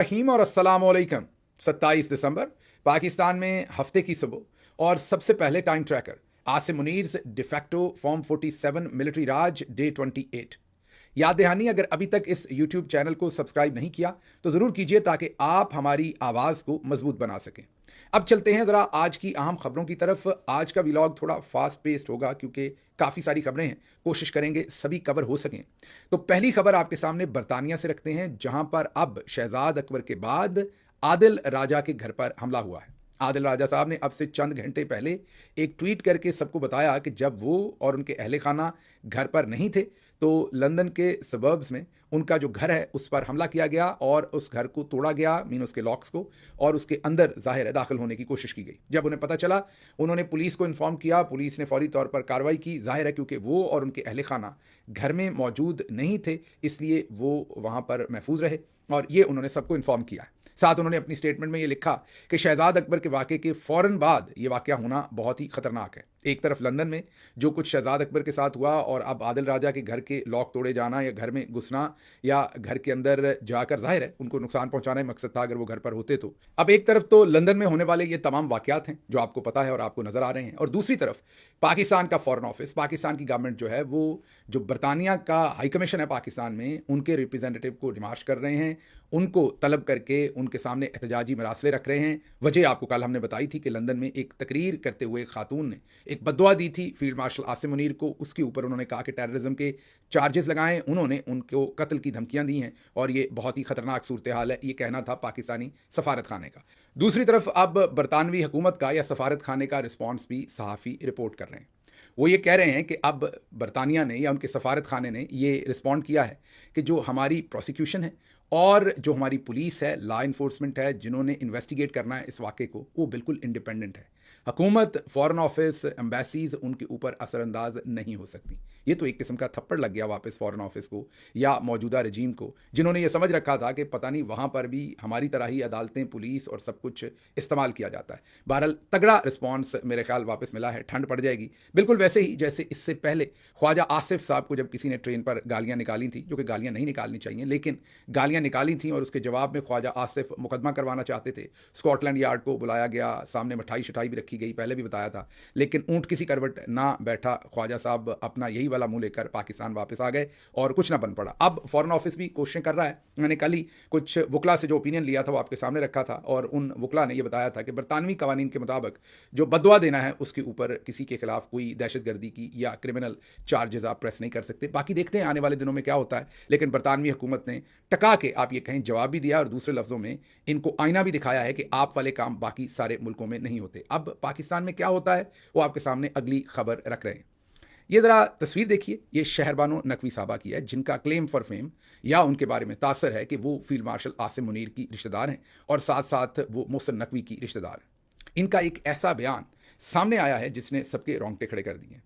रहीम और अस्सलाम वालेकुम। 27 दिसंबर पाकिस्तान में हफ्ते की सुबह और सबसे पहले time tracker Asim Munir de facto form 47 military raj day 28। याद दहानी, अगर अभी तक इस यूट्यूब चैनल को सब्सक्राइब नहीं किया तो ज़रूर कीजिए ताकि आप हमारी आवाज़ को मजबूत बना सकें। अब चलते हैं ज़रा आज की अहम खबरों की तरफ। आज का व्लॉग थोड़ा फास्ट पेस्ड होगा क्योंकि काफ़ी सारी खबरें हैं, कोशिश करेंगे सभी कवर हो सकें। तो पहली खबर आपके सामने बरतानिया से रखते हैं, जहां पर अब शहजाद अकबर के बाद आदिल राजा के घर पर हमला हुआ है। आदिल राजा साहब ने अब से चंद घंटे पहले एक ट्वीट करके सबको बताया कि जब वो और उनके अहले खाना घर पर नहीं थे तो लंदन के सबर्ब्स में उनका जो घर है उस पर हमला किया गया और उस घर को तोड़ा गया, मीन उसके लॉक्स को, और उसके अंदर जाहिर है दाखिल होने की कोशिश की गई। जब उन्हें पता चला उन्होंने पुलिस को इन्फॉर्म किया। पुलिस ने फौरी तौर पर कार्रवाई की, जाहिर है क्योंकि वो और उनके अहले खाना घर में मौजूद नहीं थे, इसलिए वो वहाँ पर महफूज रहे और ये उन्होंने सबको इन्फॉर्म किया। साथ उन्होंने अपनी स्टेटमेंट में ये लिखा कि शहजाद अकबर के वाक़े के फ़ौरन बाद ये वाक़या होना बहुत ही ख़तरनाक है। एक तरफ लंदन में जो कुछ शहजाद अकबर के साथ हुआ और अब आदिल राजा के घर के लॉक तोड़े जाना या घर में घुसना या घर के अंदर जाकर, जाहिर है उनको नुकसान पहुंचाना मकसद था अगर वो घर पर होते तो। अब एक तरफ तो लंदन में होने वाले ये तमाम वाक़यात हैं जो आपको पता है और आपको नज़र आ रहे हैं, और दूसरी तरफ पाकिस्तान का फ़ॉरेन ऑफिस, पाकिस्तान की गवर्नमेंट जो है वो जो बरतानिया का हाई कमीशन है पाकिस्तान में, उनके रिप्रेजेंटेटिव को डिमाश कर रहे हैं, उनको तलब करके उनके सामने एहतजाजी मरासले रख रहे हैं। वजह आपको कल हमने बताई थी कि लंदन में एक तकरीर करते हुए खातून ने एक बददुआ दी थी फील्ड मार्शल आसिम मुनीर को। उसके ऊपर उन्होंने कहा कि टेररिज्म के चार्जेस लगाएं, उन्होंने उनको कत्ल की धमकियां दी हैं और ये बहुत ही खतरनाक सूरत हाल है, ये कहना था पाकिस्तानी सफारत खाने का। दूसरी तरफ अब बरतानवी हुकूमत का या सफारत खाने का रिस्पॉन्स भी सहाफ़ी रिपोर्ट कर रहे हैं। वो ये कह रहे हैं कि अब बरतानिया ने या उनके सफारत खाने ने ये रिस्पॉन्ड किया है कि जो हमारी प्रोसिक्यूशन है और जो हमारी पुलिस है, लॉ इन्फोर्समेंट है, जिन्होंने इन्वेस्टिगेट करना है इस वाक़े को, वो बिल्कुल इंडिपेंडेंट है। हुकूमत, फॉरेन ऑफिस, एम्बेसीज उनके ऊपर असरअंदाज नहीं हो सकती। ये तो एक किस्म का थप्पड़ लग गया वापस फॉरेन ऑफिस को या मौजूदा रजीम को, जिन्होंने ये समझ रखा था कि पता नहीं वहाँ पर भी हमारी तरह ही अदालतें, पुलिस और सब कुछ इस्तेमाल किया जाता है। बहरहाल तगड़ा रिस्पॉन्स मेरे ख्याल वापस मिला है। ठंड पड़ जाएगी बिल्कुल वैसे ही जैसे इससे पहले ख्वाजा आसिफ साहब को जब किसी ने ट्रेन पर गालियाँ निकाली थी, जो कि गालियाँ नहीं निकालनी चाहिए लेकिन गालियाँ निकाली थी, और उसके जवाब में ख्वाजा आसिफ मुकदमा करवाना चाहते थे। स्कॉटलैंड यार्ड को बुलाया गया, सामने मिठाई शिठाई भी रखी गई, पहले भी बताया था, लेकिन ऊँट किसी करवट ना बैठा। ख्वाजा साहब अपना यही वाला मुंह लेकर पाकिस्तान वापस आ गए और कुछ ना बन पड़ा। अब फॉरेन ऑफिस भी कोशिशें कर रहा है। मैंने कल ही कुछ वकला से जो ओपिनियन लिया था वो आपके सामने रखा था, और उन वकला ने यह बताया था कि बरतानवी कवानीन के मुताबिक जो बददुआ देना है उसके ऊपर किसी के खिलाफ कोई दहशतगर्दी की या क्रिमिनल चार्जेस आप प्रेस नहीं कर सकते। बाकी देखते हैं आने वाले दिनों में क्या होता है, लेकिन बरतानवी हुकूमत ने टका के आप ये कहें जवाब भी दिया और दूसरे लफ्ज़ों में इनको आईना भी दिखाया है कि आप वाले काम बाकी सारे मुल्कों में नहीं होते। अब पाकिस्तान में क्या होता है वो आपके सामने अगली खबर रख रहे हैं। ये ज़रा तस्वीर देखिए, ये शहरबानो नकवी साहबा की है, जिनका क्लेम फॉर फेम या उनके बारे में तासर है कि वो फील्ड मार्शल आसिम मुनीर की रिश्तेदार हैं और साथ साथ वो मोहसिन नकवी की रिश्तेदार। इनका एक ऐसा बयान सामने आया है जिसने सबके रोंगटे खड़े कर दिए।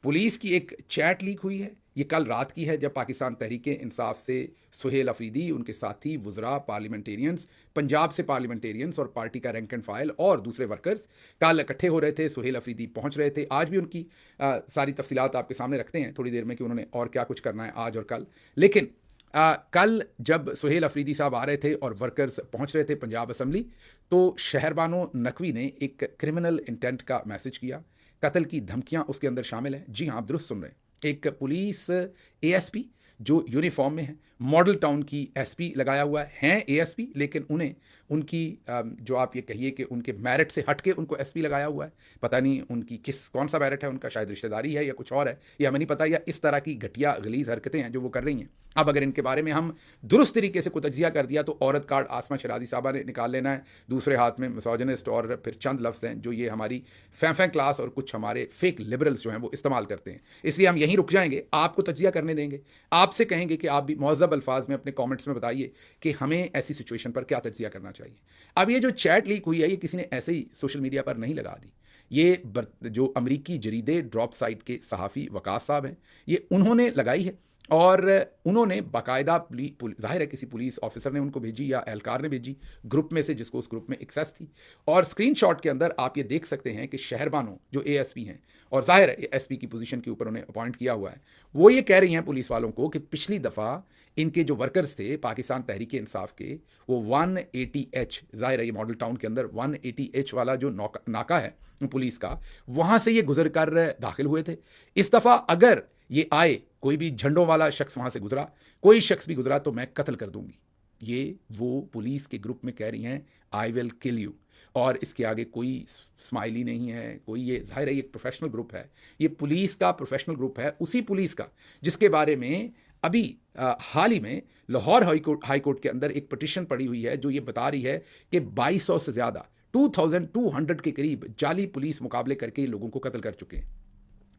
पुलिस की एक चैट लीक हुई है, ये कल रात की है, जब पाकिस्तान तहरीक इंसाफ से सुहेल अफरीदी, उनके साथी वुज़रा, पार्लियामेंटेरियंस, पंजाब से पार्लियामेंटेरियंस और पार्टी का रैंक एंड फाइल और दूसरे वर्कर्स कल इकट्ठे हो रहे थे। सुहेल अफरीदी पहुंच रहे थे। आज भी उनकी सारी तफसीलात आपके सामने रखते हैं थोड़ी देर में कि उन्होंने और क्या कुछ करना है आज और कल। लेकिन कल जब सुहेल अफरीदी साहब आ रहे थे और वर्कर्स पहुंच रहे थे पंजाब असम्बली, तो शहरबानो नकवी ने एक क्रिमिनल इंटेंट का मैसेज किया। कत्ल की धमकियां उसके अंदर शामिल हैं। जी हाँ, आप दुरुस्त सुन रहे हैं। एक पुलिस एएसपी जो यूनिफॉर्म में है, मॉडल टाउन की एसपी लगाया हुआ है एएसपी, लेकिन उन्हें उनकी जो आप ये कहिए कि उनके मेरिट से हटके उनको एसपी लगाया हुआ है। पता नहीं उनकी कौन सा मेरिट है उनका, शायद रिश्तेदारी है या कुछ और है, या हमें नहीं पता, या इस तरह की घटिया गलीज हरकतें हैं जो वो कर रही हैं। अब अगर इनके बारे में हम दुरुस्त तरीके से को तजिया कर दिया तो औरत कार्ड आसमा शराजी साहबा ने निकाल लेना है, दूसरे हाथ में मिसोजिनिस्ट, और फिर चंद लफ्ज़ हैं जो ये हमारी फैं क्लास और कुछ हमारे फेक लिबरल्स जो हैं वो इस्तेमाल करते हैं। इसलिए हम यहीं रुक जाएंगे, आपको तजिया करने देंगे, आपसे कहेंगे कि आप भी मुहज़्ज़ब अल्फाज में अपने कमेंट्स में बताइए कि हमें ऐसी सिचुएशन पर क्या तजिया करना चाहिए। अब ये जो चैट लीक हुई है ये किसी ने ऐसे ही सोशल मीडिया पर नहीं लगा दी। ये जो अमरीकी जरीदे ड्रॉप साइट के सहाफ़ी वकास साहब हैं, ये उन्होंने लगाई है और उन्होंने बाकायदा जाहिर है किसी पुलिस ऑफिसर ने उनको भेजी या एहलकार ने भेजी ग्रुप में से, जिसको उस ग्रुप में एक्सेस थी। और स्क्रीनशॉट के अंदर आप ये देख सकते हैं कि शहरबानो जो एएसपी हैं, और जाहिर है एसपी की पोजीशन के ऊपर उन्हें अपॉइंट किया हुआ है, वो ये कह रही हैं पुलिस वालों को कि पिछली दफ़ा इनके जो वर्कर्स थे पाकिस्तान तहरीक इंसाफ के, वो 180H, जाहिर है ये मॉडल टाउन के अंदर 180H वाला जो नाका है पुलिस का, वहाँ से ये गुजर कर दाखिल हुए थे। इस दफ़ा अगर ये आए, कोई भी झंडों वाला शख्स वहाँ से गुजरा, कोई शख्स भी गुजरा, तो मैं कत्ल कर दूंगी। ये वो पुलिस के ग्रुप में कह रही हैं, आई विल किल यू। और इसके आगे कोई स्माइली नहीं है, कोई, ये जाहिर है ये एक प्रोफेशनल ग्रुप है, ये पुलिस का प्रोफेशनल ग्रुप है, उसी पुलिस का जिसके बारे में अभी हाल ही में लाहौर हाई कोर्ट के अंदर एक पिटीशन पड़ी हुई है जो ये बता रही है कि 2200 से ज़्यादा 2200 के करीब जाली पुलिस मुकाबले करके लोगों को कत्ल कर चुके हैं।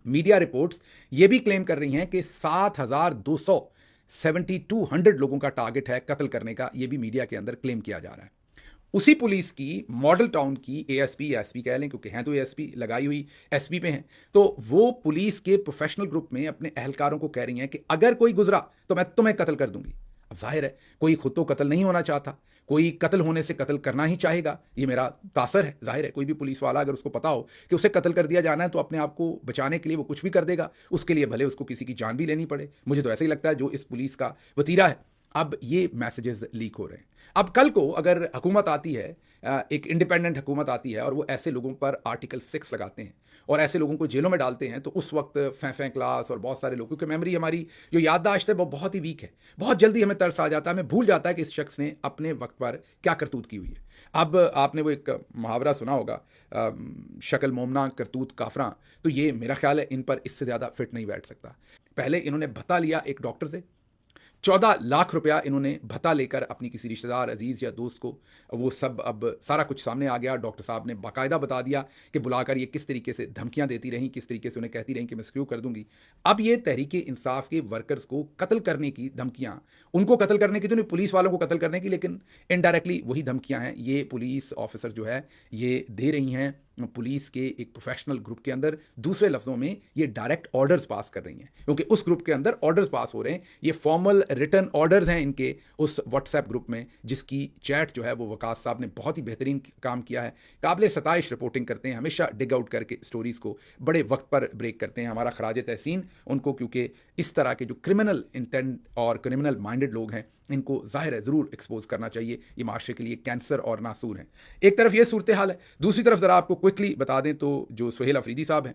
मीडिया रिपोर्ट्स ये भी क्लेम कर रही हैं कि 7200 लोगों का टारगेट है कत्ल करने का, ये भी मीडिया के अंदर क्लेम किया जा रहा है। उसी पुलिस की मॉडल टाउन की एसपी कह लें, क्योंकि हैं तो एएसपी लगाई हुई एसपी पे हैं, तो वो पुलिस के प्रोफेशनल ग्रुप में अपने एहलकारों को कह रही हैं कि अगर कोई गुजरा तो मैं तुम्हें कत्ल कर दूंगी। अब जाहिर है कोई खुद तो कत्ल नहीं होना चाहता, कोई कत्ल होने से कत्ल करना ही चाहेगा, ये मेरा तासर है। जाहिर है कोई भी पुलिस वाला अगर उसको पता हो कि उसे कत्ल कर दिया जाना है तो अपने आप को बचाने के लिए वो कुछ भी कर देगा, उसके लिए भले उसको किसी की जान भी लेनी पड़े। मुझे तो ऐसा ही लगता है जो इस पुलिस का वतीरा है। अब ये मैसेजेस लीक हो रहे हैं। अब कल को अगर हुकूमत आती है, एक इंडिपेंडेंट हुकूमत आती है और वो ऐसे लोगों पर आर्टिकल 6 लगाते हैं और ऐसे लोगों को जेलों में डालते हैं, तो उस वक्त फैं क्लास और बहुत सारे लोगों की मेमोरी, हमारी जो याददाश्त है वो बहुत ही वीक है, बहुत जल्दी हमें तरस आ जाता है, हमें भूल जाता है कि इस शख्स ने अपने वक्त पर क्या करतूत की हुई है। अब आपने वो एक मुहावरा सुना होगा, शक्ल मोमना करतूत काफरा, तो ये मेरा ख्याल है इन पर इससे ज़्यादा फिट नहीं बैठ सकता। पहले इन्होंने भत्ता लिया एक डॉक्टर से, 14 लाख रुपया इन्होंने भत्ता लेकर अपनी किसी रिश्तेदार, अजीज़ या दोस्त को, वो सब अब सारा कुछ सामने आ गया। डॉक्टर साहब ने बाकायदा बता दिया कि बुलाकर ये किस तरीके से धमकियां देती रहीं, किस तरीके से उन्हें कहती रहीं कि मैं स्क्रू कर दूंगी। अब ये तहरीक इंसाफ के वर्कर्स को कत्ल करने की धमकियां, उनको कत्ल करने की तो नहीं, पुलिस वालों को कत्ल करने की, लेकिन इनडायरेक्टली वही धमकियां हैं ये पुलिस ऑफिसर जो है ये दे रही हैं पुलिस के एक प्रोफेशनल ग्रुप के अंदर। दूसरे लफ्ज़ों में ये डायरेक्ट ऑर्डर्स पास कर रही हैं, क्योंकि उस ग्रुप के अंदर ऑर्डर्स पास हो रहे हैं। ये फॉर्मल रिटर्न ऑर्डर्स हैं इनके उस व्हाट्सएप ग्रुप में, जिसकी चैट जो है वो वकास साहब ने बहुत ही बेहतरीन काम किया है। काबिल सताइश रिपोर्टिंग करते हैं, हमेशा डिग आउट करके स्टोरीज़ को बड़े वक्त पर ब्रेक करते हैं। हमारा खराज तहसीन उनको, क्योंकि इस तरह के जो क्रिमिनल इंटेंट और क्रिमिनल माइंडेड लोग हैं इनको जाहिर है ज़रूर एक्सपोज करना चाहिए। ये माशरे के लिए कैंसर और नासूर हैं। एक तरफ ये सूरत हाल है, दूसरी तरफ ज़रा आपको क्विकली बता दें तो जो सुहेल अफरीदी साहब हैं,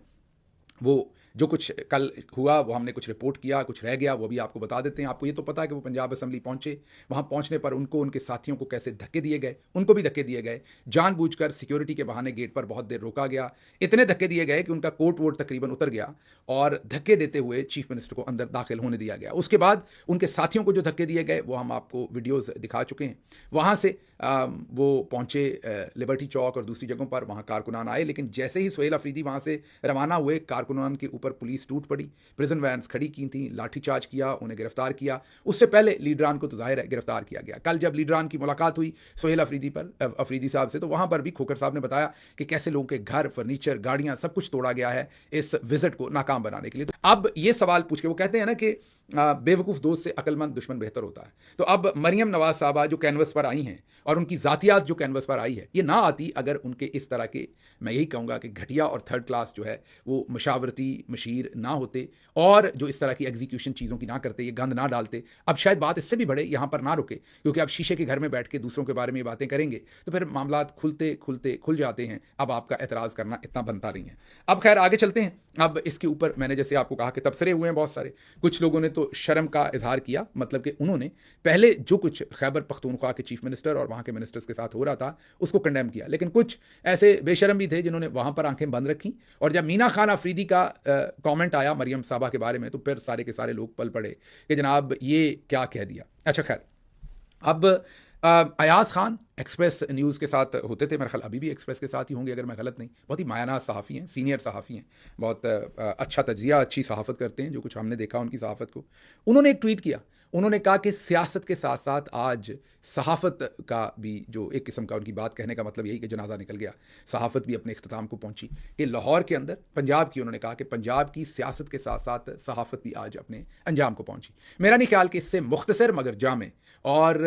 वो जो कुछ कल हुआ वो हमने कुछ रिपोर्ट किया, कुछ रह गया वो भी आपको बता देते हैं। आपको ये तो पता है कि वो पंजाब असम्बली पहुंचे, वहां पहुंचने पर उनको उनके साथियों को कैसे धक्के दिए गए, उनको भी धक्के दिए गए, जानबूझकर सिक्योरिटी के बहाने गेट पर बहुत देर रोका गया, इतने धक्के दिए गए कि उनका कोट वोट तकरीबन उतर गया और धक्के देते हुए चीफ मिनिस्टर को अंदर दाखिल होने दिया गया। उसके बाद उनके साथियों को जो धक्के दिए गए वो हम आपको वीडियोज़ दिखा चुके हैं। वहाँ से वो पहुँचे लिबर्टी चौक और दूसरी जगहों पर, वहाँ कारकुनान आए, लेकिन जैसे ही सुहेल अफरीदी वहाँ से रवाना हुए कारकुनान के ऊपर पुलिस टूट पड़ी, प्रिजन वैन्स खड़ी की थी, लाठीचार्ज किया, उन्हें गिरफ्तार किया। उससे पहले लीडरान को तो जाहिर है गिरफ्तार किया गया। कल जब लीडरान की मुलाकात हुई सुहेल अफरीदी साहब से, तो वहाँ पर भी खोखर साहब ने बताया कि कैसे लोगों के घर, फर्नीचर, गाड़ियाँ सब कुछ तोड़ा गया है इस विजिट को नाकाम बनाने के लिए। तो अब ये सवाल पूछ के वो कहते हैं ना कि बेवकूफ़ दोस्त से अक्लमंद दुश्मन बेहतर होता है। तो अब मरियम नवाज साहबा जो कैनवस पर आई हैं और उनकी ज़ातियात जो कैनवस पर आई है, ये ना आती अगर उनके इस तरह के, मैं यही कहूँगा कि घटिया और थर्ड क्लास जो है वो मशावरती मशीर ना होते और जो इस तरह की एग्जीक्यूशन चीज़ों की ना करते, ये गंद ना डालते। अब शायद बात इससे भी बढ़े, यहाँ पर ना रुके, क्योंकि अब शीशे के घर में बैठ के दूसरों के बारे में बातें करेंगे तो फिर मामला खुल जाते हैं। अब आपका एतराज़ करना इतना बनता नहीं है। अब खैर आगे चलते हैं। अब इसके ऊपर मैंने जैसे आपको कहा कि तबसरे हुए हैं बहुत सारे। कुछ लोगों ने तो शर्म का इजहार किया, मतलब कि उन्होंने पहले जो कुछ खैबर पख्तूनख्वा के चीफ मिनिस्टर और वहाँ के मिनिस्टर्स के साथ हो रहा था उसको कंडेम किया, लेकिन कुछ ऐसे बेशरम भी थे जिन्होंने वहाँ पर आंखें बंद रखी। और जब मीना खान अफरीदी का कमेंट आया मरियम साहबा के बारे में तो फिर सारे के सारे लोग पल पड़े कि जनाब ये क्या कह दिया। अच्छा खैर, अब अयाज खान एक्सप्रेस न्यूज़ के साथ होते थे, मेरा ख्याल अभी भी एक्सप्रेस के साथ ही होंगे अगर मैं गलत नहीं। बहुत ही मायानाज सहाफ़ी हैं, सीनियर सहाफ़ी हैं, बहुत अच्छा तजिया, अच्छी सहाफ़त करते हैं। जो कुछ हमने देखा उनकी सहाफ़त को, उन्होंने एक ट्वीट किया। उन्होंने कहा कि सियासत के साथ साथ आज सहाफ़त का भी जो एक किस्म का उनकी बात कहने का मतलब यही कि जनाजा निकल गया, सहाफ़त भी अपने इख्तिताम को पहुंची कि लाहौर के अंदर पंजाब की, उन्होंने कहा कि पंजाब की सियासत के साथ साथ सहाफ़त भी आज अपने अंजाम को पहुंची। मेरा नहीं ख्याल कि इससे मुख्तसर मगर जामे और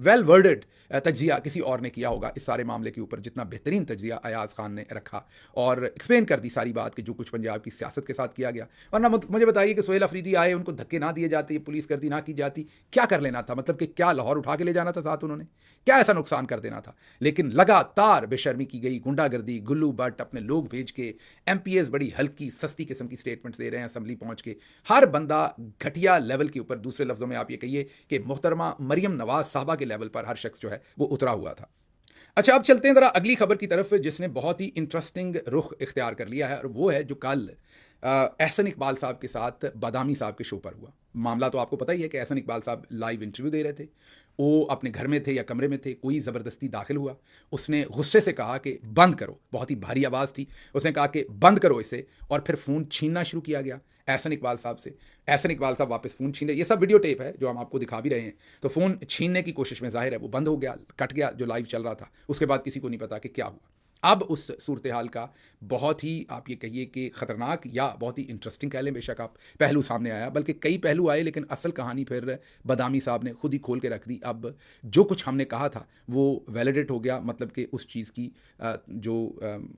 वेल वर्डेड तज्जिया किसी और ने किया होगा इस सारे मामले के ऊपर जितना बेहतरीन तज्जिया अयाज़ खान ने रखा और एक्सप्लेन कर दी सारी बात कि जो कुछ पंजाब की सियासत के साथ किया गया। वरना मुझे बताइए कि सोहेल अफरीदी आए, उनको धक्के ना दिए जाते, पुलिस गर्दी ना की जाती, क्या कर लेना था? मतलब कि क्या लाहौर उठा के ले जाना था साथ उन्होंने? क्या ऐसा नुकसान कर देना था? लेकिन लगातार बेशर्मी की गई, गुंडागर्दी, गुल्लू भट्ट अपने लोग भेज के, एमपीएस बड़ी हल्की सस्ती किस्म की स्टेटमेंट्स दे रहे हैं असम्बली पहुंच के, हर बंदा घटिया लेवल के ऊपर, दूसरे लफ्जों में आप ये कहिए कि मोहतरमा मरियम नवाज साहबा के लेवल पर हर शख्स जो है वो उतरा हुआ था। अच्छा, अब चलते हैं ज़रा अगली खबर की तरफ जिसने बहुत ही इंटरेस्टिंग रुख इख्तियार कर लिया है और वो है जो कल एहसन इकबाल साहब के साथ बादामी साहब के शो पर हुआ। मामला तो आपको पता ही है कि एहसन इकबाल साहब लाइव इंटरव्यू दे रहे थे, वो अपने घर में थे या कमरे में थे, कोई ज़बरदस्ती दाखिल हुआ, उसने गुस्से से कहा कि बंद करो, बहुत ही भारी आवाज़ थी, उसने कहा कि बंद करो इसे और फिर फ़ोन छीनना शुरू किया गया एहसन इकबाल साहब से। एहसन इकबाल साहब वापस फ़ोन छीन रहे, ये सब वीडियो टेप है जो हम आपको दिखा भी रहे हैं। तो फ़ोन छीनने की कोशिश में ज़ाहिर है वो बंद हो गया, कट गया जो लाइव चल रहा था। उसके बाद किसी को नहीं पता कि क्या हुआ। अब उस सूरत हाल का बहुत ही आप ये कहिए कि ख़तरनाक या बहुत ही इंटरेस्टिंग कह लें, बेशक आप, पहलू सामने आया, बल्कि कई पहलू आए, लेकिन असल कहानी फिर बादामी साहब ने खुद ही खोल के रख दी। अब जो कुछ हमने कहा था वो वैलिडेट हो गया, मतलब कि उस चीज़ की जो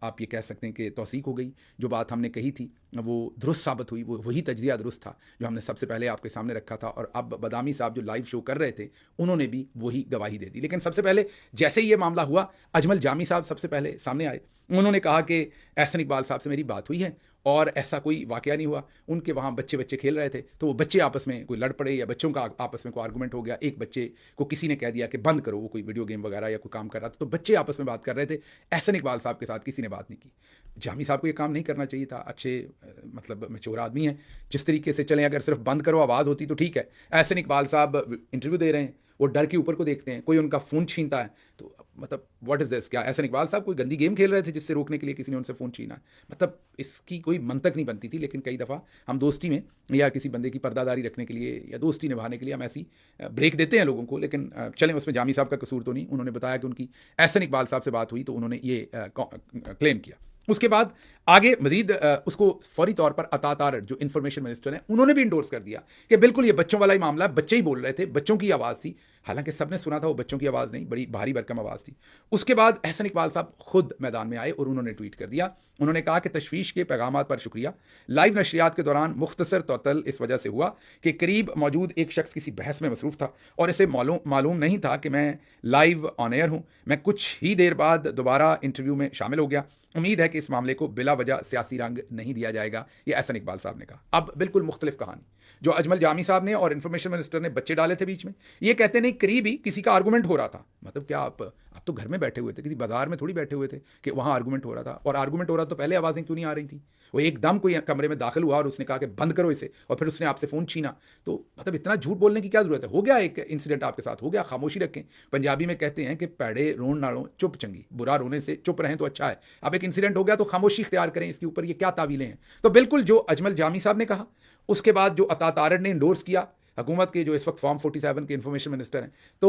आप ये कह सकते हैं कि तौसीक हो गई। जो बात हमने कही थी वो दुरुस्त साबित हुई, वो वही तजज़िया दुरुस्त था जो हमने सबसे पहले आपके सामने रखा था। और अब बादामी साहब जो लाइव शो कर रहे थे उन्होंने भी वही गवाही दे दी। लेकिन सबसे पहले जैसे ही ये मामला हुआ, अजमल जामी साहब सबसे पहले सामने आए। उन्होंने कहा कि एहसन इकबाल साहब से मेरी बात हुई है और ऐसा कोई वाकया नहीं हुआ। उनके वहाँ बच्चे खेल रहे थे तो वो बच्चे आपस में कोई लड़ पड़े या बच्चों का आपस में कोई आर्गूमेंट हो गया। एक बच्चे को किसी ने कह दिया कि बंद करो, वो कोई वीडियो गेम वगैरह या कोई काम कर रहा था, तो बच्चे आपस में बात कर रहे थे। एहसन इकबाल साहब के साथ किसी ने बात नहीं की। जामी साहब को ये काम नहीं करना चाहिए था, अच्छे मतलब मैच्योर आदमी हैं, जिस तरीके से चलें। अगर सिर्फ बंद करो आवाज़ होती तो ठीक है। एहसन इकबाल साहब इंटरव्यू दे रहे हैं, वो डर के ऊपर को देखते हैं, कोई उनका फ़ोन छीनता है तो मतलब व्हाट इज़ दिस? क्या एहसन इकबाल साहब कोई गंदी गेम खेल रहे थे जिससे रोकने के लिए किसी ने उनसे फ़ोन छीना? मतलब इसकी कोई मंतक नहीं बनती थी। लेकिन कई दफ़ा हम दोस्ती में या किसी बंदे की पर्दादारी रखने के लिए या दोस्ती निभाने के लिए हम ऐसी ब्रेक देते हैं लोगों को। लेकिन चलें, उसमें जामी साहब का कसूर तो नहीं। उन्होंने बताया कि उनकी एहसन इकबाल साहब से बात हुई तो उन्होंने ये क्लेम किया। उसके बाद आगे मजीद उसको फौरी तौर पर अता तारड़ जो इन्फॉर्मेशन मिनिस्टर हैं उन्होंने भी इंडोर्स कर दिया कि बिल्कुल ये बच्चों वाला ही मामला है, बच्चे ही बोल रहे थे, बच्चों की आवाज़ थी। हालांकि सबने सुना था वो बच्चों की आवाज़ नहीं, बड़ी भारी भरकम आवाज़ थी। उसके बाद एहसन इकबाल साहब खुद मैदान में आए और उन्होंने ट्वीट कर दिया। उन्होंने कहा कि तशवीश के पैगामात पर शुक्रिया। लाइव नशरियात के दौरान मुख्तसर तौतल इस वजह से हुआ कि करीब मौजूद एक शख्स किसी बहस में मसरूफ़ था और इसे मालूम नहीं था कि मैं लाइव ऑन एयर हूँ। मैं कुछ ही देर बाद दोबारा इंटरव्यू में शामिल हो गया। उम्मीद है कि इस मामले को बिला वजह सियासी रंग नहीं दिया जाएगा, ये एहसन इकबाल साहब ने कहा। अब बिल्कुल मुख्तलिफ कहानी जो अजमल जामी साहब ने और इन्फॉर्मेशन मिनिस्टर ने बच्चे डाले थे बीच में। ये कहते नहीं करीब ही किसी का आर्गूमेंट हो रहा था। मतलब क्या आप तो घर में बैठे हुए थे, किसी बाजार में थोड़ी बैठे हुए थे कि वहाँ आर्गूमेंट हो रहा था। और आर्गूमेंट हो रहा तो पहले आवाज़ें क्यों नहीं आ रही थी? वो एकदम कोई कमरे में दाखिल हुआ और उसने कहा कि बंद करो इसे और फिर उसने आपसे फ़ोन छीना। तो मतलब इतना झूठ बोलने की क्या ज़रूरत है? हो गया एक इंसिडेंट आपके साथ, हो गया, खामोशी रखें। पंजाबी में कहते हैं कि पैड़े रोन नालों चुप चंगी, बुरा रोने से चुप रहें तो अच्छा है। अब एक इंसिडेंट हो गया तो खामोशी इख्तियार करें, इसके ऊपर ये क्या तावीलें हैं? तो बिल्कुल जो अजमल जामी साहब ने कहा, उसके बाद जो अता तारड़ ने इंडोर्स किया, हुकूमत के जो इस वक्त फॉर्म 47 के इन्फॉर्मेशन मिनिस्टर हैं, तो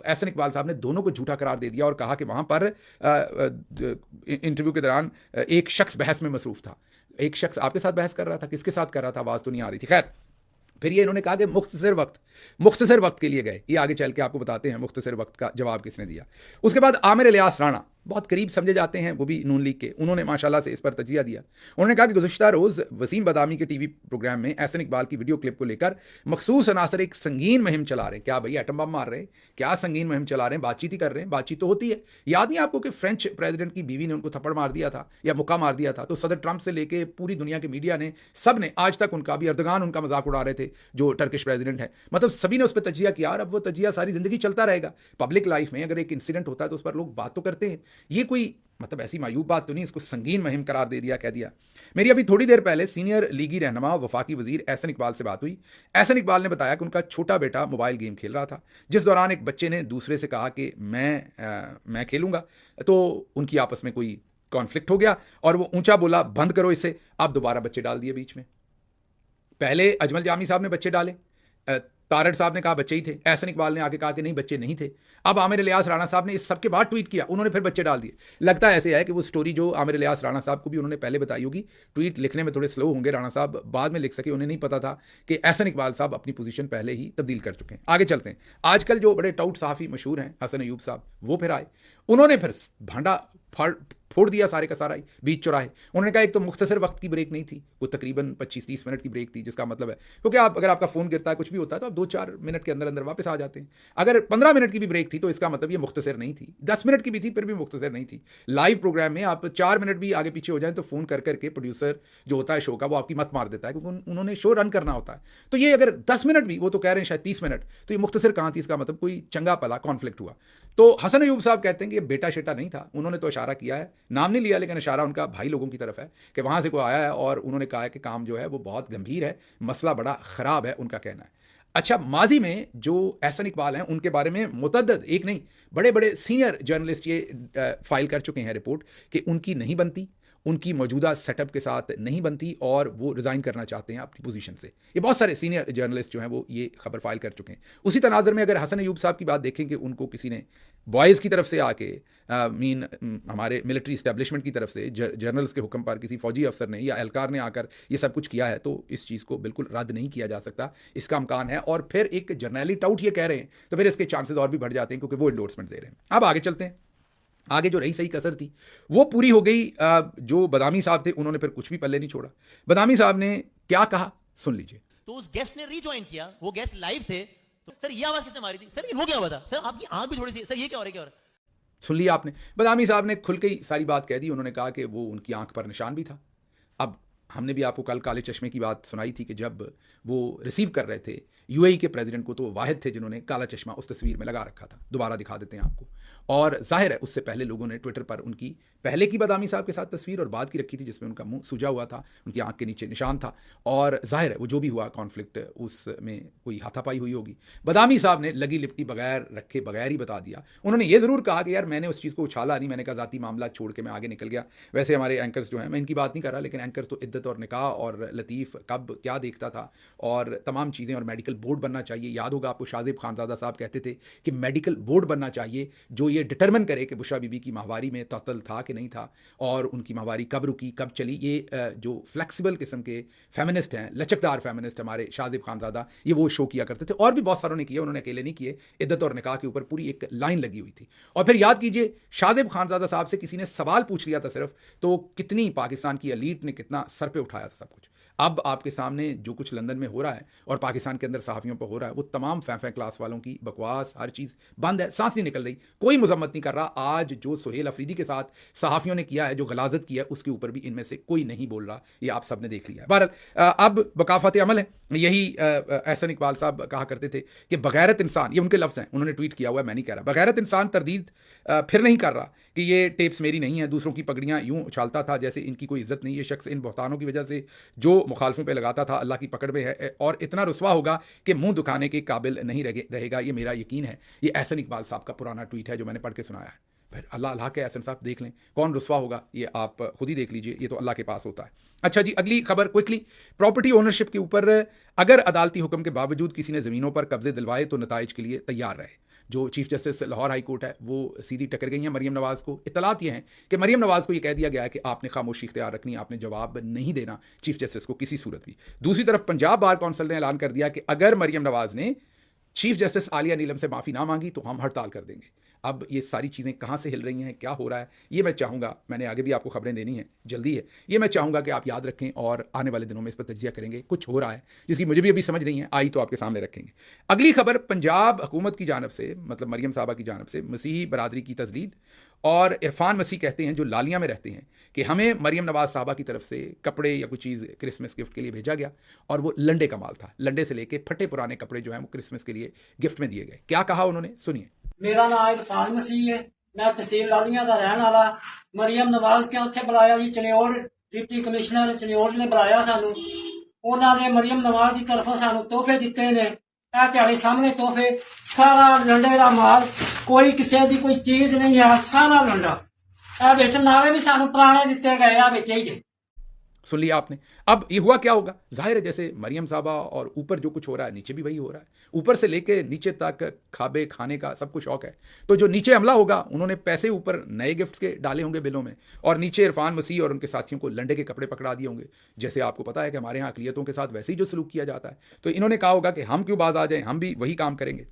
एहसन इकबाल साहब ने दोनों को झूठा करार दे दिया और कहा कि वहाँ पर इंटरव्यू के दौरान एक शख्स बहस में मसरूफ़ था। एक शख्स आपके साथ बहस कर रहा था, किसके साथ कर रहा था? आवाज़ तो नहीं आ रही थी। खैर, फिर ये इन्होंने कहा कि मुख्तसर वक्त के लिए गए। ये आगे चल के आपको बताते हैं मुख्तसर वक्त का जवाब किसने दिया। उसके बाद आमिर इलियास राणा बहुत करीब समझे जाते हैं, वो भी नून लीग के, उन्होंने माशाल्लाह से इस पर तजिया दिया। उन्होंने कहा कि गुज़श्ता रोज़ वसीम बदामी के टीवी प्रोग्राम में एहसन इकबाल की वीडियो क्लिप को लेकर मखसूस अनासर एक संगीन मुहिम चला रहे हैं। क्या भाई एटम बम मार रहे हैं? क्या संगीन मुहिम चला रहे हैं? बातचीत ही कर रहे हैं, बातचीत तो होती है। याद नहीं आपको कि फ्रेंच प्रेसिडेंट की बीवी ने उनको थप्पड़ मार दिया था या मुक्का मार दिया था? तो सदर ट्रंप से लेके पूरी दुनिया के मीडिया ने, सब ने आज तक उनका, भी अर्दगान उनका मजाक उड़ा रहे थे जो टर्किश प्रेसिडेंट है। मतलब सभी ने उस पर तजिया किया और अब वो तजिया सारी जिंदगी चलता रहेगा। पब्लिक लाइफ में अगर एक इंसिडेंट होता है तो उस पर लोग बात तो करते हैं। ये कोई मतलब ऐसी मायूब बात तो नहीं, इसको संगीन मुहिम करार दे दिया, कह दिया। मेरी अभी थोड़ी देर पहले सीनियर लीगी रहनुमा वफाकी वजीर एहसन इकबाल से बात हुई। एहसन इकबाल ने बताया कि उनका छोटा बेटा मोबाइल गेम खेल रहा था, जिस दौरान एक बच्चे ने दूसरे से कहा कि मैं खेलूंगा, तो उनकी आपस में कोई कॉन्फ्लिक्ट हो गया और वो ऊंचा बोला बंद करो इसे। अब दोबारा बच्चे डाल दिए बीच में। पहले अजमल जामी साहब ने बच्चे डाले, तारड़ साहब ने कहा बच्चे ही थे, एहसन इकबाल ने आके कहा कि नहीं बच्चे नहीं थे। अब आमिर इलियास राणा साहब ने इस सब के बाद ट्वीट किया, उन्होंने फिर बच्चे डाल दिए। लगता है ऐसे है कि वो स्टोरी जो आमिर इलियास राणा साहब को भी उन्होंने पहले बताई होगी, ट्वीट लिखने में थोड़े स्लो होंगे राणा साहब, बाद में लिख सके, उन्हें नहीं पता था कि एहसन इकबाल साहब अपनी पोजीशन पहले ही तब्दील कर चुके हैं। आगे चलते हैं। आजकल जो बड़े टाउट सहाफ़ी मशहूर हैं हसन अयूब साहब, वो फिर आए, उन्होंने फिर भांडा फोड़ दिया सारे का सारा ही बीच चौराहे। उन्होंने कहा एक तो मुख्तसर वक्त की ब्रेक नहीं थी, वो तकरीबन 25-30 मिनट की ब्रेक थी, जिसका मतलब है क्योंकि आप अगर आपका फ़ोन गिरता है कुछ भी होता है तो आप 2-4 मिनट के अंदर अंदर वापस आ जाते हैं। अगर 15 मिनट की भी ब्रेक थी तो इसका मतलब ये मुख्तसर नहीं थी, 10 मिनट की भी थी फिर भी मुख्तसर नहीं थी। लाइव प्रोग्राम में आप 4 मिनट भी आगे पीछे हो जाए तो फ़ोन कर करके प्रोड्यूसर जो होता है शो का वो आपकी मत मार देता है, क्योंकि उन्होंने शो रन करना होता है। तो ये अगर 10 मिनट भी, वो तो कह रहे हैं शायद 30 मिनट, तो ये मुख्तसर कहाँ थी, इसका मतलब कोई चंगा पला कॉन्फ्लिक्ट हुआ। तो हसन अयूब साहब कहते हैं कि बेटा शेटा नहीं था, उन्होंने तो इशारा किया है, नाम नहीं लिया, लेकिन इशारा उनका भाई लोगों की तरफ है कि वहां से कोई आया है और उन्होंने कहा है कि काम जो है वो बहुत गंभीर है, मसला बड़ा ख़राब है, उनका कहना है। अच्छा, माजी में जो एहसन इकबाल हैं उनके बारे में मुतअद्दिद, एक नहीं बड़े बड़े सीनियर जर्नलिस्ट ये फाइल कर चुके हैं रिपोर्ट कि उनकी नहीं बनती, उनकी मौजूदा सेटअप के साथ नहीं बनती और वो रिज़ाइन करना चाहते हैं अपनी पोजीशन से। ये बहुत सारे सीनियर जर्नलिस्ट जो हैं वो ये खबर फाइल कर चुके हैं। उसी तनाज़र में अगर हसन अयूब साहब की बात देखें कि उनको किसी ने बॉयज़ की तरफ से आके हमारे मिलिट्री इस्टेब्लिशमेंट की तरफ से जर्नल्स के हुक्म पर किसी फौजी अफसर ने या एहलकार ने आकर ये सब कुछ किया है, तो इस चीज़ को बिल्कुल रद्द नहीं किया जा सकता, इसका इम्कान है। और फिर एक जर्नैली टाउट ये कह रहे हैं तो फिर इसके चांसेस और भी बढ़ जाते हैं क्योंकि वो इंडोर्समेंट दे रहे हैं। अब आगे चलते हैं। आगे जो रही सही कसर थी वो पूरी हो गई। जो बदामी साहब थे उन्होंने फिर कुछ भी पल्ले नहीं छोड़ा। बदामी साहब ने क्या कहा सुन लीजिए। तो उस गेस्ट ने रीजॉइन किया, वो गेस्ट लाइव थे, तो सर ये आवाज किसने मारी थी, सर वो क्या हुआ था, सर आपकी आंख भी थोड़ी सी, सर ये क्या हो रहा है, क्या हो रहा है। सुन लिया आपने, बदामी साहब ने खुल के ही सारी बात कह दी। उन्होंने कहा कि वो उनकी आंख पर निशान भी था। अब हमने भी आपको कल काले चश्मे की बात सुनाई थी कि जब वो रिसीव कर रहे थे यूएई के प्रेसिडेंट को, तो वो वाहिद थे जिन्होंने काला चश्मा उस तस्वीर में लगा रखा था। दोबारा दिखा देते हैं आपको। और जाहिर है उससे पहले लोगों ने ट्विटर पर उनकी पहले की बदामी साहब के साथ तस्वीर और बाद की रखी थी जिसमें उनका मुंह सूजा हुआ था, उनकी आंख के नीचे निशान था। और जाहिर है वो जो भी हुआ कॉन्फ्लिक्ट, उसमें कोई हाथापाई हुई होगी। बदामी साहब ने लगी लिपटी बगैर रखे बगैर ही बता दिया। उन्होंने ये ज़रूर कहा कि यार मैंने उस चीज़ को उछाला नहीं, मैंने कहा ज़ाती मामला छोड़ के मैं आगे निकल गया। वैसे हमारे एंकर्स जो हैं, मैं इनकी बात नहीं कर रहा, लेकिन एंकर्स तो इद्दत और निकाह और लतीफ़ कब क्या देखता था और तमाम चीज़ें, और मेडिकल बोर्ड बनना चाहिए। याद होगा आपको शाजिब खानज़ादा साहब कहते थे कि मेडिकल बोर्ड बनना चाहिए जो ये डिटरमिन करे कि बुशरा बीबी की माहवारी में तअत्तुल था कि नहीं था और उनकी माहवारी कब रुकी कब चली। ये जो फ्लेक्सिबल किस्म के फेमिनिस्ट हैं, लचकदार फेमिनिस्ट हमारे शाजिब खानज़ादा, ये वो शो किया करते थे। और भी बहुत सारों ने किया, उन्होंने अकेले नहीं किए। इद्दत और निकाह के ऊपर पूरी एक लाइन लगी हुई थी। और फिर याद कीजिए शाजिब खानज़ादा साहब से किसी ने सवाल पूछ लिया था सिर्फ, तो कितनी पाकिस्तान की एलीट ने कितना सर पे उठाया था सब कुछ। अब आपके सामने जो कुछ लंदन में हो रहा है और पाकिस्तान के अंदर सहाफ़ियों पर हो रहा है, वो तमाम फैं क्लास वालों की बकवास, हर चीज़ बंद है, सांस नहीं निकल रही, कोई मजम्मत नहीं कर रहा। आज जो सुहेल अफरीदी के साथ सहाफ़ियों ने किया है, जो गलाजत किया है, उसके ऊपर भी इनमें से कोई नहीं बोल रहा। ये आप सब ने देख लिया है। बहरहाल अब बकाफत अमल है। यही एहसन इकबाल साहब कहा करते थे कि बगैरत इंसान, ये उनके लफ्ज़ हैं, उन्होंने ट्वीट किया हुआ है, मैं नहीं कह रहा, बगैरत इंसान तरदीद फिर नहीं कर रहा कि ये टेप्स मेरी नहीं है, दूसरों की पगड़ियाँ यूँ उछालता था जैसे इनकी कोई इज्जत नहीं। ये शख्स इन बहतानों की वजह से जो मुखालफों पे लगाता था अल्लाह की पकड़ में है और इतना रुस्वा होगा कि मुंह दुखाने के काबिल नहीं रहेगा, ये मेरा यकीन है। ये एहसन इकबाल साहब का पुराना ट्वीट है जो मैंने पढ़ के सुनाया है। फिर अल्लाह अल्लाह के एहसन साहब देख लें, कौन रुस्वा होगा ये आप खुद ही देख लीजिए, ये तो अल्लाह के पास होता है। अच्छा जी, अगली खबर क्विकली। प्रॉपर्टी ओनरशिप के ऊपर अगर अदालती हुक्म के बावजूद किसी ने ज़मीनों पर कब्जे दिलवाए तो नताइज के लिए तैयार रहे। जो chief justice Lahore high court है वो सीधी टक्कर गई हैं मरीम नवाज़ को। इत्तलात ये हैं कि मरीम नवाज़ को ये कह दिया गया है कि आपने खामोशी इख्तियार रखनी, आपने जवाब नहीं देना चीफ जस्टिस को किसी सूरत भी। दूसरी तरफ पंजाब बार कौंसिल ने ऐलान कर दिया कि अगर मरीम नवाज़ ने चीफ जस्टिस आलिया नीलम से माफ़ी ना मांगी तो हम हड़ताल कर देंगे। अब ये सारी चीज़ें कहाँ से हिल रही हैं, क्या हो रहा है, ये मैं चाहूँगा, मैंने आगे भी आपको खबरें देनी है, जल्दी है, ये मैं चाहूँगा कि आप याद रखें और आने वाले दिनों में इस पर तज्जिया करेंगे। कुछ हो रहा है जिसकी मुझे भी अभी समझ नहीं है, आई तो आपके सामने रखेंगे। अगली खबर पंजाब हुकूमत की जानब से, मतलब मरीम साहबा की जानब से मसीही बरादरी की तजदीद। और इरफान मसीह कहते हैं जो लालिया में रहते हैं कि हमें मरीम नवाज़ साहबा की तरफ से कपड़े या कोई चीज़ क्रिसमस गिफ्ट के लिए भेजा गया और वो लंडे का माल था। लंडे से लेके फटे पुराने कपड़े जो हैं वो क्रिसमस के लिए गिफ्ट में दिए गए। क्या कहा उन्होंने, सुनिए। मेरा नाम इरफान मसीह है, मैं तहसील लालिया का रहने वाला। मरीम नवाज के उत्थे बुलाया जी, चनियोर डिप्टी कमिश्नर चनियोर ने बुलाया सानू। उन्होंने मरीम नवाज की तरफों सानू तोहफे दिते ने। ਤੁਹਾਡੇ सामने तोहफे, सारा लंडे का माल, कोई किसी की कोई चीज नहीं है, सारा लंडा। नारे भी सानू पुराने दिते गए आ बेचे ही। सुन लिया आपने। अब ये हुआ क्या होगा, जाहिर है जैसे मरियम साहबा और ऊपर जो कुछ हो रहा है नीचे भी वही हो रहा है। ऊपर से लेके नीचे तक खाबे खाने का सबको शौक है। तो जो नीचे हमला होगा उन्होंने पैसे ऊपर नए गिफ्ट्स के डाले होंगे बिलों में, और नीचे इरफान मसीह और उनके साथियों को लंडे के कपड़े पकड़ा दिए होंगे। जैसे आपको पता है कि हमारे यहाँ अक़लियतों के साथ वैसे ही जो सलूक किया जाता है, तो इन्होंने कहा होगा कि हम क्यों बाज आ जाएं, हम भी वही काम करेंगे।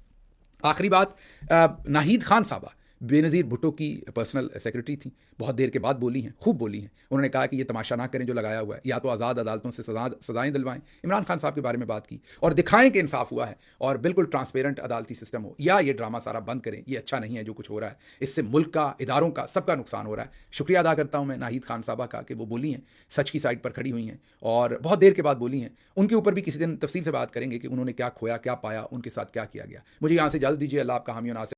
आखिरी बात, नाहिद खान साहबा बेनज़ीर भुट्टो की पर्सनल सेक्रेटरी थी, बहुत देर के बाद बोली हैं, खूब बोली हैं। उन्होंने कहा कि ये तमाशा ना करें जो लगाया हुआ है, या तो आज़ाद अदालतों से सजाएं दिलवाएं। इमरान खान साहब के बारे में बात की और दिखाएं कि इंसाफ हुआ है और बिल्कुल ट्रांसपेरेंट अदालती सिस्टम हो, या ये ड्रामा सारा बंद करें। ये अच्छा नहीं है जो कुछ हो रहा है, इससे मुल्क का, इदारों का, सबका नुकसान हो रहा है। शुक्रिया अदा करता हूँ मैं नाहिद खान साहबा का कि वो बोली हैं, सच की साइड पर खड़ी हुई हैं और बहुत देर के बाद बोली हैं। उनके ऊपर भी किसी दिन तफसील से बात करेंगे कि उन्होंने क्या खोया, क्या पाया, उनके साथ क्या किया गया। मुझे यहाँ से इजाज़त दीजिए। अल्लाह आपका हामी और नासिर